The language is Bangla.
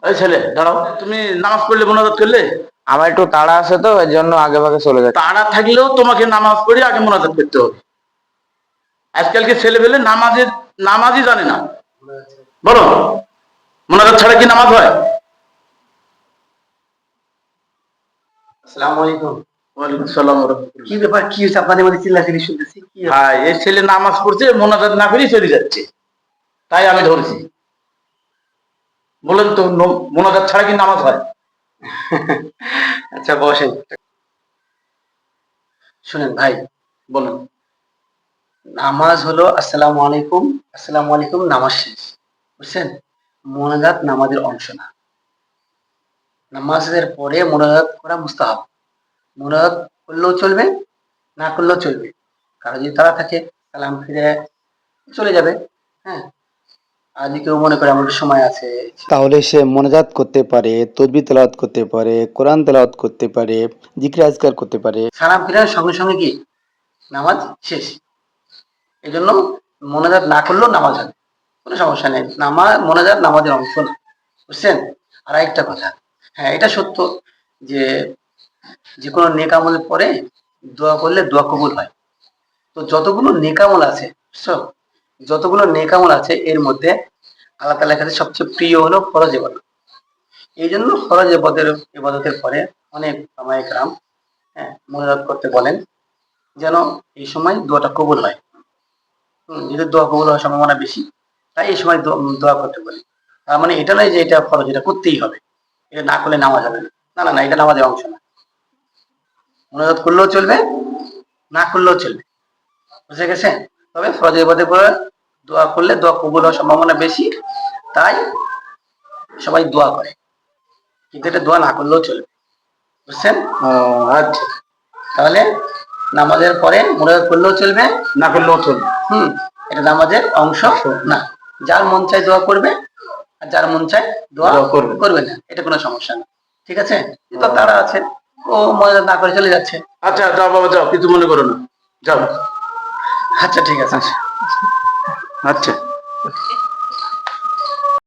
এই ছেলে দাঁড়াও, তুমি নামাজ পড়লে মোনাজাত করলে? আমার একটু তাড়া আছে তো, এর জন্য আগে ভাগে চলে যাচ্ছে। তাড়া থাকলেও তোমাকে নামাজ পড়ে আগে মোনাজাত করতে হবে। আজকালকে ছেলে পেলে নামাজই জানে না। বলো, মোনাজাত ছাড়া কি নামাজ হয়? আসসালামু আলাইকুম। ওয়ালাইকুম আসসালাম ওয়া রাহমাতুল্লাহ। কি ব্যাপার, কি হয়েছে? আপনাদের মধ্যে চিল্লাচিল্লি শুনতেছি, কি ব্যাপার? হ্যাঁ, এই ছেলে নামাজ পড়ছে, মোনাজাত না করেই চলে যাচ্ছে, তাই আমি ধরেছি। বলেন তো, মোনাজাত ছাড়া কি নামাজ হয়? আচ্ছা বসেন। শুনেন ভাই, বলেন। নামাজ হলো আসসালামু আলাইকুম, আসসালামু আলাইকুম, নামাজ শেষ। বুঝছেন? মোনাজাত নামাজের অংশ না। নামাজের পরে মোনাজাত করা মুস্তাহাব। মোনাজাত করলেও চলবে, না করলেও চলবে। কারো যদি তারা থাকে সালাম ফিরে চলে যাবে। হ্যাঁ, আর যদি কেউ মনে করে আমাদের সময় আছে, তাহলে সে মোনাজাত করতে পারে, তসবিহ তেলাওয়াত করতে পারে, কোরআন তেলাওয়াত করতে পারে, জিকির আজকার করতে পারে। সালাম ফিরার সঙ্গে সঙ্গে কি নামাজ শেষ। এই জন্য মোনাজাত না করলেও নামাজ হবে, কোনো সমস্যা নেই। মোনাজাত নামাজের অংশ না। বুঝছেন? আর একটা কথা, হ্যাঁ এটা সত্য যে যে কোনো নেক আমলের পরে দোয়া করলে দোয়া কবুল হয়। তো যতগুলো নেক আমল আছে, বুঝছো, যতগুলো নেক আমল আছে এর মধ্যে আল্লাহ তাআলার কাছে সবচেয়ে প্রিয় হলো ফরজ ইবাদত। এই জন্য ফরজ ইবাদতের পরে অনেক ওলামায়ে কেরাম মোনাজাত করতে বলেন, যেন এই সময় দোয়াটা কবুল হয়। যদি দোয়া কবুল হওয়ার সম্ভাবনা বেশি, তাই এই সময় দোয়া করতে বলি। তার মানে এটা নয় যে এটা ফরজ, এটা করতেই হবে, এটা না করলে নামাজ হবে না। না না না, এটা নামাজের অংশ না। মোনাজাত করলেও চলবে, না করলেও চলবে। বুঝে গেছে? তবে ফরজ ইবাদতের পরে দোয়া করলে দোয়া কবুল হওয়ার সম্ভাবনা বেশি, তাই সবাই দোয়া করে, কিন্তু এটা দোয়া না করলেও চলবে। বুঝছেন? আচ্ছা, তাহলে নামাজের পরে মোনাজাত করলেও চলবে, না করলেও চলবে। এটা নামাজের অংশ না। যার মন চায় দোয়া করবে, আর যার মন চায় দোয়া করবে না, এটা কোনো সমস্যা না। ঠিক আছে? তো তারা আছে, ও মোনাজাত না করে চলে যাচ্ছে। আচ্ছা, যাও বাবা যাও, কিছু মনে করো না, যাও। আচ্ছা ঠিক আছে। আচ্ছা।